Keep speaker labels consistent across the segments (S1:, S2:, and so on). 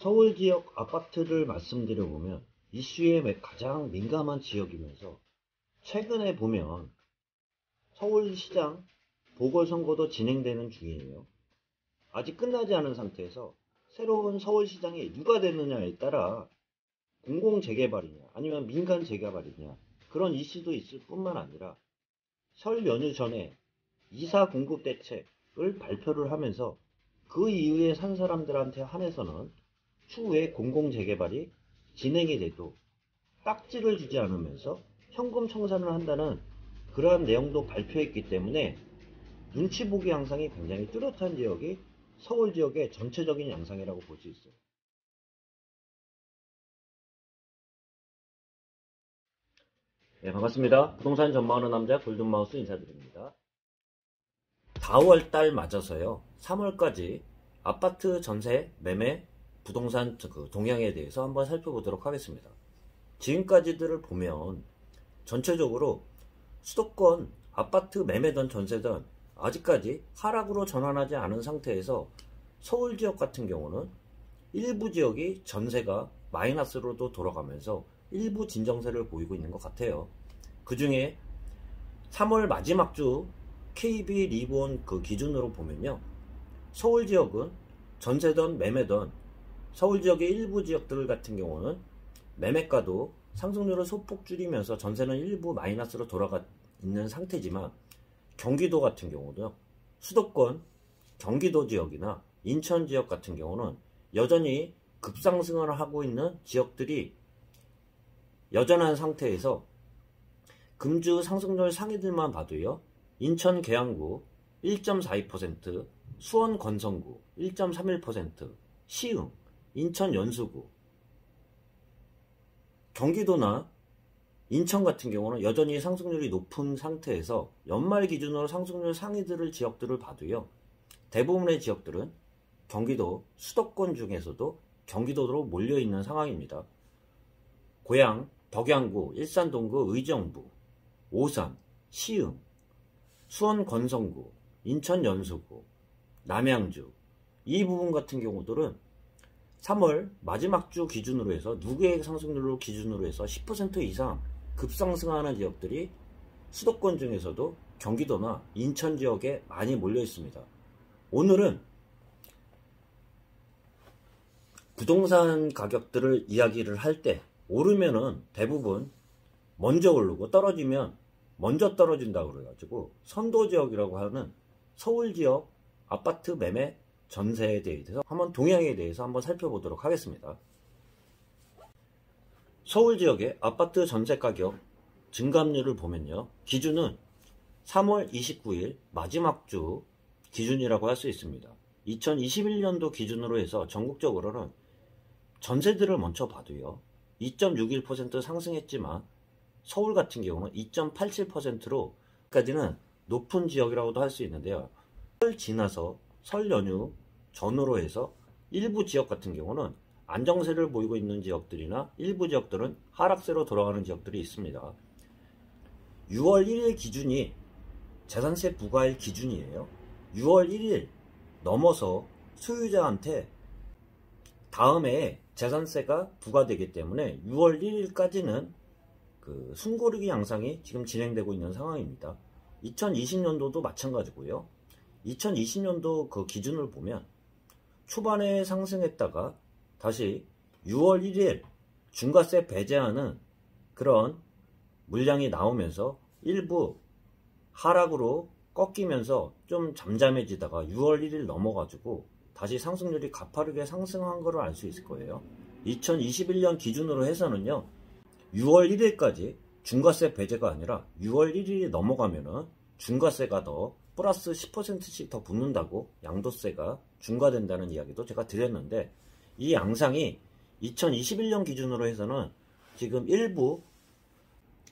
S1: 서울 지역 아파트를 말씀드려보면 이슈에 가장 민감한 지역이면서 최근에 보면 서울시장 보궐선거도 진행되는 중이에요. 아직 끝나지 않은 상태에서 새로운 서울시장이 누가 되느냐에 따라 공공재개발이냐 아니면 민간 재개발이냐 그런 이슈도 있을 뿐만 아니라 설 연휴 전에 이사 공급 대책을 발표를 하면서 그 이후에 산 사람들한테 한해서는 추후에 공공재개발이 진행이 돼도 딱지를 주지 않으면서 현금 청산을 한다는 그러한 내용도 발표했기 때문에 눈치 보기 양상이 굉장히 뚜렷한 지역이 서울 지역의 전체적인 양상이라고 볼 수 있어요. 네, 반갑습니다. 부동산 전망하는 남자 골든마우스 인사드립니다. 4월달 맞아서요. 3월까지 아파트 전세, 매매, 부동산 동향에 대해서 한번 살펴보도록 하겠습니다. 지금까지들을 보면 전체적으로 수도권 아파트 매매든 전세든 아직까지 하락으로 전환하지 않은 상태에서 서울 지역 같은 경우는 일부 지역이 전세가 마이너스로도 돌아가면서 일부 진정세를 보이고 있는 것 같아요. 그 중에 3월 마지막 주 KB 리본 그 기준으로 보면요. 서울 지역은 전세든 매매든 서울 지역의 일부 지역들 같은 경우는 매매가도 상승률을 소폭 줄이면서 전세는 일부 마이너스로 돌아가 있는 상태지만 경기도 같은 경우도 수도권 경기도 지역이나 인천 지역 같은 경우는 여전히 급상승을 하고 있는 지역들이 여전한 상태에서 금주 상승률 상위들만 봐도요. 인천 계양구 1.42%, 수원 건성구 1.31%, 시흥, 인천 연수구, 경기도나 인천 같은 경우는 여전히 상승률이 높은 상태에서 연말 기준으로 상승률 상위들을 지역들을 봐도요. 대부분의 지역들은 경기도 수도권 중에서도 경기도로 몰려있는 상황입니다. 고양, 덕양구, 일산동구, 의정부, 오산, 시흥, 수원 건성구, 인천 연수구, 남양주 이 부분 같은 경우들은 3월 마지막 주 기준으로 해서 누계의 상승률을 기준으로 해서 10% 이상 급상승하는 지역들이 수도권 중에서도 경기도나 인천 지역에 많이 몰려 있습니다. 오늘은 부동산 가격들을 이야기를 할 때 오르면은 대부분 먼저 오르고 떨어지면 먼저 떨어진다고 그래가지고 선도지역이라고 하는 서울 지역 아파트 매매 전세에 대해서 한번 동향에 대해서 한번 살펴보도록 하겠습니다. 서울 지역의 아파트 전세 가격 증감률을 보면요. 기준은 3월 29일 마지막 주 기준이라고 할 수 있습니다. 2021년도 기준으로 해서 전국적으로는 전세들을 먼저 봐도요. 2.61% 상승했지만 서울 같은 경우는 2.87%로 까지는 높은 지역이라고도 할 수 있는데요. 설 지나서 설 연휴 전후로 해서 일부 지역 같은 경우는 안정세를 보이고 있는 지역들이나 일부 지역들은 하락세로 돌아가는 지역들이 있습니다. 6월 1일 기준이 재산세 부과일 기준이에요. 6월 1일 넘어서 소유자한테 다음에 재산세가 부과되기 때문에 6월 1일까지는 그 숨고르기 양상이 지금 진행되고 있는 상황입니다. 2020년도도 마찬가지고요. 2020년도 그 기준을 보면 초반에 상승했다가 다시 6월 1일 중과세 배제하는 그런 물량이 나오면서 일부 하락으로 꺾이면서 좀 잠잠해지다가 6월 1일 넘어가지고 다시 상승률이 가파르게 상승한 것을 알 수 있을 거예요. 2021년 기준으로 해서는요. 6월 1일까지 중과세 배제가 아니라 6월 1일이 넘어가면은 중과세가 더 플러스 10%씩 더 붙는다고 양도세가 중과된다는 이야기도 제가 드렸는데 이 양상이 2021년 기준으로 해서는 지금 일부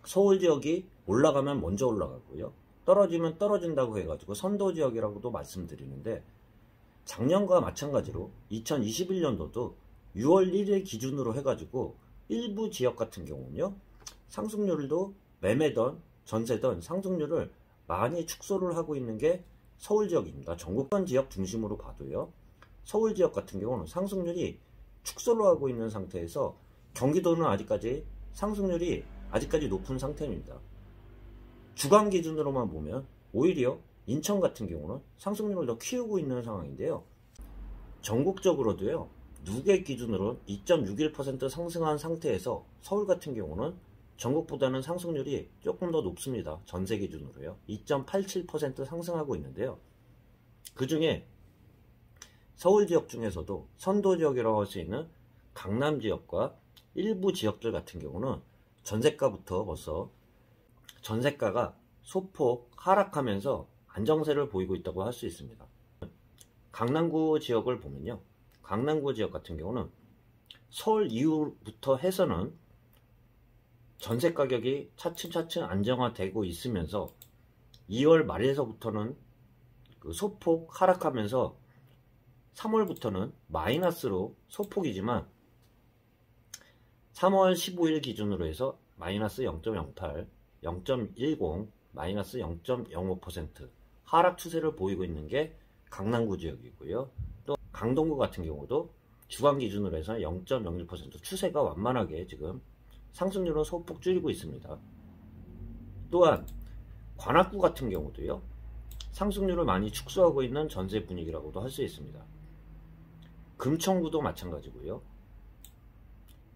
S1: 서울 지역이 올라가면 먼저 올라가고요. 떨어지면 떨어진다고 해가지고 선도지역이라고도 말씀드리는데 작년과 마찬가지로 2021년도도 6월 1일 기준으로 해가지고 일부 지역 같은 경우는요. 상승률도 매매든 전세든 상승률을 많이 축소를 하고 있는 게 서울 지역입니다. 전국권 지역 중심으로 봐도요. 서울 지역 같은 경우는 상승률이 축소를 하고 있는 상태에서 경기도는 아직까지 상승률이 아직까지 높은 상태입니다. 주간 기준으로만 보면 오히려 인천 같은 경우는 상승률을 더 키우고 있는 상황인데요. 전국적으로도요, 누계 기준으로 2.61% 상승한 상태에서 서울 같은 경우는 전국보다는 상승률이 조금 더 높습니다. 전세 기준으로요. 2.87% 상승하고 있는데요. 그 중에 서울 지역 중에서도 선도 지역이라고 할 수 있는 강남 지역과 일부 지역들 같은 경우는 전세가부터 벌써 전세가가 소폭 하락하면서 안정세를 보이고 있다고 할 수 있습니다. 강남구 지역을 보면요. 강남구 지역 같은 경우는 서울 이후부터 해서는 전세 가격이 차츰차츰 안정화되고 있으면서 2월 말에서부터는 소폭 하락하면서 3월부터는 마이너스로 소폭이지만 3월 15일 기준으로 해서 마이너스 0.08, 0.10, 마이너스 0.05% 하락 추세를 보이고 있는 게 강남구 지역이고요. 또 강동구 같은 경우도 주간 기준으로 해서 0.06% 추세가 완만하게 지금 상승률은 소폭 줄이고 있습니다. 또한 관악구 같은 경우도요, 상승률을 많이 축소하고 있는 전세 분위기라고도 할 수 있습니다. 금천구도 마찬가지고요.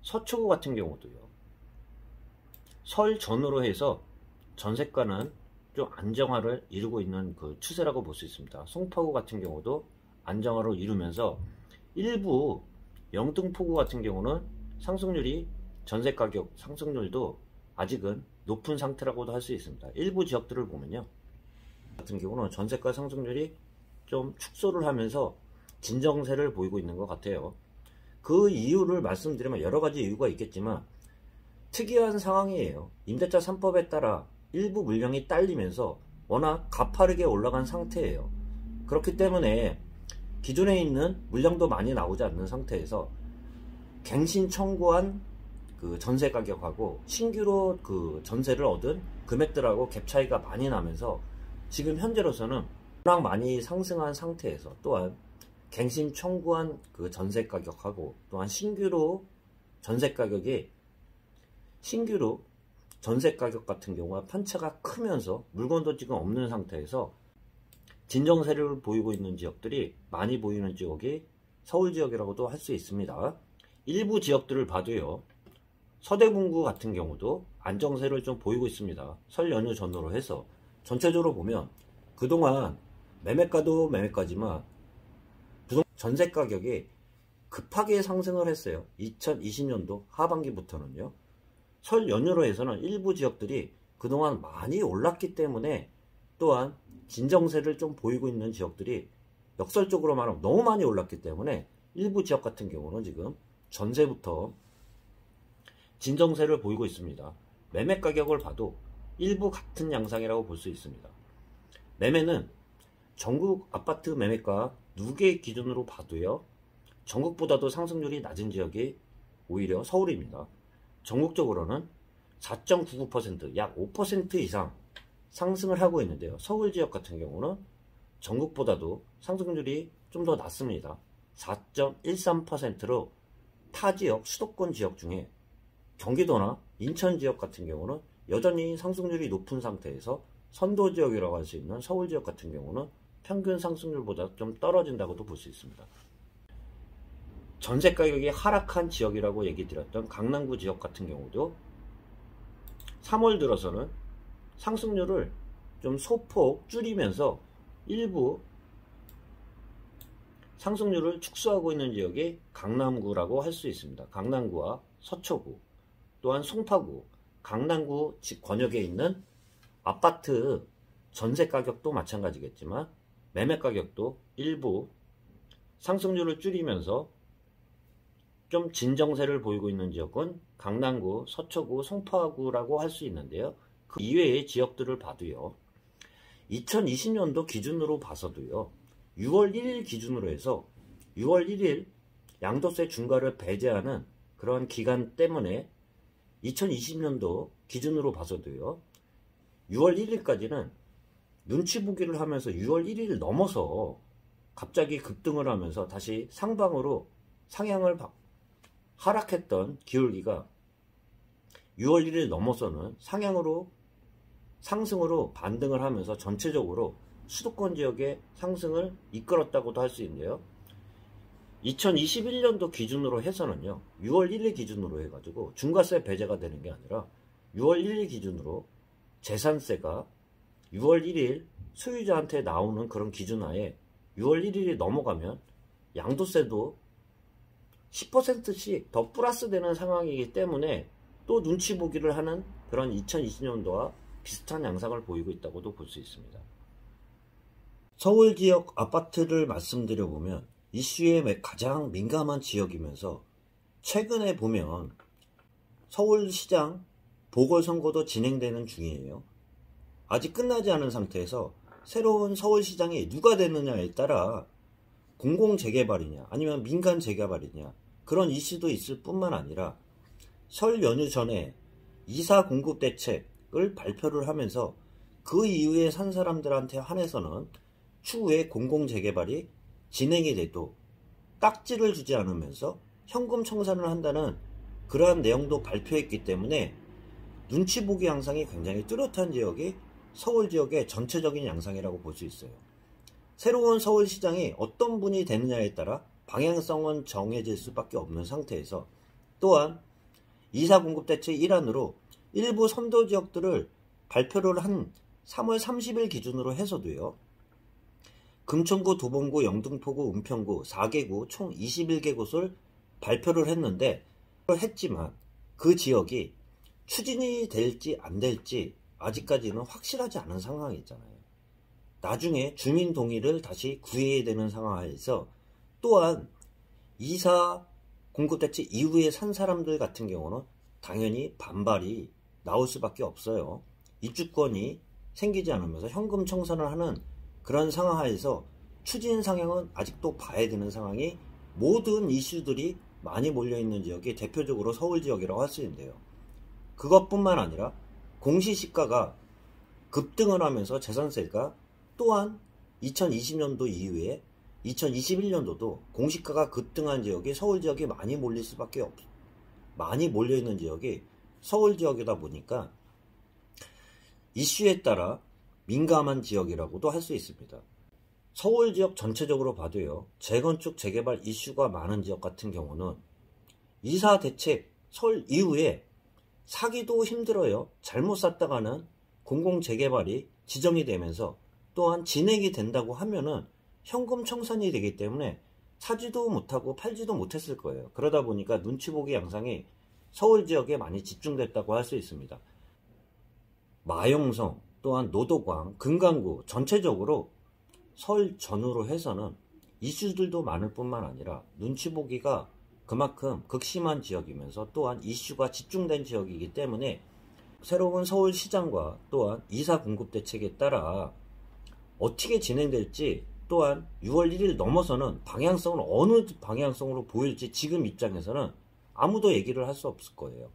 S1: 서초구 같은 경우도요, 설 전후로 해서 전세가는 좀 안정화를 이루고 있는 그 추세라고 볼 수 있습니다. 송파구 같은 경우도 안정화를 이루면서 일부 영등포구 같은 경우는 상승률이 전세 가격 상승률도 아직은 높은 상태라고도 할 수 있습니다. 일부 지역들을 보면요, 같은 경우는 전세가 상승률이 좀 축소를 하면서 진정세를 보이고 있는 것 같아요. 그 이유를 말씀드리면 여러 가지 이유가 있겠지만 특이한 상황이에요. 임대차 3법에 따라 일부 물량이 딸리면서 워낙 가파르게 올라간 상태예요. 그렇기 때문에 기존에 있는 물량도 많이 나오지 않는 상태에서 갱신 청구한 그 전세 가격하고 신규로 그 전세를 얻은 금액들하고 갭 차이가 많이 나면서 지금 현재로서는 워낙 많이 상승한 상태에서 또한 갱신 청구한 그 전세 가격하고 또한 신규로 전세 가격 같은 경우가 편차가 크면서 물건도 지금 없는 상태에서 진정세를 보이고 있는 지역들이 많이 보이는 지역이 서울 지역이라고도 할 수 있습니다. 일부 지역들을 봐도요, 서대문구 같은 경우도 안정세를 좀 보이고 있습니다. 설 연휴 전후로 해서 전체적으로 보면 그동안 매매가도 매매가지만 전세 가격이 급하게 상승을 했어요. 2020년도 하반기부터는요. 설 연휴로 해서는 일부 지역들이 그동안 많이 올랐기 때문에 또한 진정세를 좀 보이고 있는 지역들이 역설적으로 말하면 너무 많이 올랐기 때문에 일부 지역 같은 경우는 지금 전세부터 진정세를 보이고 있습니다. 매매 가격을 봐도 일부 같은 양상이라고 볼 수 있습니다. 매매는 전국 아파트 매매가 누계 기준으로 봐도요, 전국보다도 상승률이 낮은 지역이 오히려 서울입니다. 전국적으로는 4.99%, 약 5% 이상 상승을 하고 있는데요. 서울 지역 같은 경우는 전국보다도 상승률이 좀 더 낮습니다. 4.13%로 타 지역, 수도권 지역 중에 경기도나 인천 지역 같은 경우는 여전히 상승률이 높은 상태에서 선도 지역이라고 할 수 있는 서울 지역 같은 경우는 평균 상승률보다 좀 떨어진다고도 볼 수 있습니다. 전세 가격이 하락한 지역이라고 얘기 드렸던 강남구 지역 같은 경우도 3월 들어서는 상승률을 좀 소폭 줄이면서 일부 상승률을 축소하고 있는 지역이 강남구라고 할 수 있습니다. 강남구와 서초구, 또한 송파구, 강남구 권역에 있는 아파트 전세 가격도 마찬가지겠지만 매매 가격도 일부 상승률을 줄이면서 좀 진정세를 보이고 있는 지역은 강남구, 서초구, 송파구라고 할 수 있는데요. 그 이외의 지역들을 봐도요, 2020년도 기준으로 봐서도요, 6월 1일 기준으로 해서 6월 1일 양도세 중과를 배제하는 그런 기간 때문에 2020년도 기준으로 봐서도요, 6월 1일까지는 눈치 보기를 하면서 6월 1일을 넘어서 갑자기 급등을 하면서 다시 상방으로 상향을 하락했던 기울기가 6월 1일 넘어서는 상승으로 반등을 하면서 전체적으로 수도권 지역의 상승을 이끌었다고도 할 수 있는데요. 2021년도 기준으로 해서는요, 6월 1일 기준으로 해가지고 중과세 배제가 되는 게 아니라 6월 1일 기준으로 재산세가 6월 1일 소유자한테 나오는 그런 기준하에 6월 1일이 넘어가면 양도세도 10%씩 더 플러스 되는 상황이기 때문에 또 눈치 보기를 하는 그런 2020년도와 비슷한 양상을 보이고 있다고도 볼 수 있습니다. 서울 지역 아파트를 말씀드려보면 이슈에 가장 민감한 지역이면서 최근에 보면 서울시장 보궐선거도 진행되는 중이에요. 아직 끝나지 않은 상태에서 새로운 서울시장이 누가 되느냐에 따라 공공재개발이냐 아니면 민간재개발이냐 그런 이슈도 있을 뿐만 아니라 설 연휴 전에 이사 공급 대책을 발표를 하면서 그 이후에 산 사람들한테 한해서는 추후에 공공재개발이 진행이 돼도 딱지를 주지 않으면서 현금 청산을 한다는 그러한 내용도 발표했기 때문에 눈치 보기 양상이 굉장히 뚜렷한 지역이 서울 지역의 전체적인 양상이라고 볼 수 있어요. 새로운 서울시장이 어떤 분이 되느냐에 따라 방향성은 정해질 수밖에 없는 상태에서 또한 이사 공급 대책 일환으로 일부 선도 지역들을 발표를 한 3월 30일 기준으로 해서도요. 금천구, 도봉구, 영등포구, 은평구 4개구 총 21개 곳을 발표를 했지만 그 지역이 추진이 될지 안 될지 아직까지는 확실하지 않은 상황이 있잖아요. 나중에 주민 동의를 다시 구해야 되는 상황에서 또한 이사 공급대책 이후에 산 사람들 같은 경우는 당연히 반발이 나올 수밖에 없어요. 입주권이 생기지 않으면서 현금 청산을 하는 그런 상황에서 추진 상향은 아직도 봐야 되는 상황이 모든 이슈들이 많이 몰려있는 지역이 대표적으로 서울 지역이라고 할 수 있는데요. 그것뿐만 아니라 공시시가가 급등을 하면서 재산세가 또한 2020년도 이후에 2021년도도 공시가가 급등한 지역이 서울 지역이 많이 몰려있는 지역이 서울 지역이다 보니까 이슈에 따라 민감한 지역이라고도 할 수 있습니다. 서울 지역 전체적으로 봐도요, 재건축, 재개발 이슈가 많은 지역 같은 경우는 이사 대책 설 이후에 사기도 힘들어요. 잘못 샀다가는 공공재개발이 지정이 되면서 또한 진행이 된다고 하면은 현금 청산이 되기 때문에 사지도 못하고 팔지도 못했을 거예요. 그러다 보니까 눈치 보기 양상이 서울 지역에 많이 집중됐다고 할 수 있습니다. 마용성, 또한 노도광, 금강구 전체적으로 설 전후로 해서는 이슈들도 많을 뿐만 아니라 눈치 보기가 그만큼 극심한 지역이면서 또한 이슈가 집중된 지역이기 때문에 새로운 서울시장과 또한 이사 공급 대책에 따라 어떻게 진행될지 또한 6월 1일 넘어서는 방향성은 어느 방향성으로 보일지 지금 입장에서는 아무도 얘기를 할 수 없을 거예요.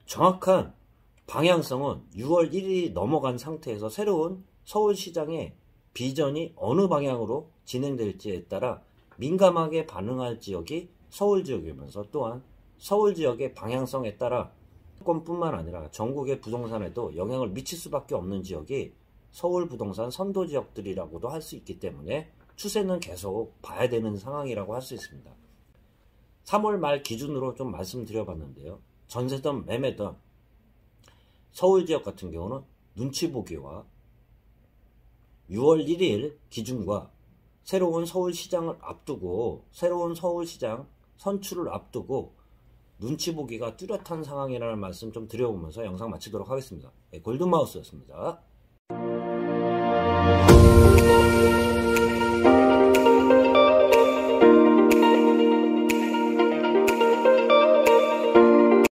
S1: 정확한 방향성은 6월 1일이 넘어간 상태에서 새로운 서울시장의 비전이 어느 방향으로 진행될지에 따라 민감하게 반응할 지역이 서울 지역이면서 또한 서울 지역의 방향성에 따라 수도권뿐만 아니라 전국의 부동산에도 영향을 미칠 수밖에 없는 지역이 서울 부동산 선도 지역들이라고도 할 수 있기 때문에 추세는 계속 봐야 되는 상황이라고 할 수 있습니다. 3월 말 기준으로 좀 말씀드려봤는데요. 전세든 매매든 서울 지역 같은 경우는 눈치 보기와 6월 1일 기준과 새로운 서울시장을 앞두고 새로운 서울시장 선출을 앞두고 눈치 보기가 뚜렷한 상황이라는 말씀 좀 드려보면서 영상 마치도록 하겠습니다. 골든마우스였습니다.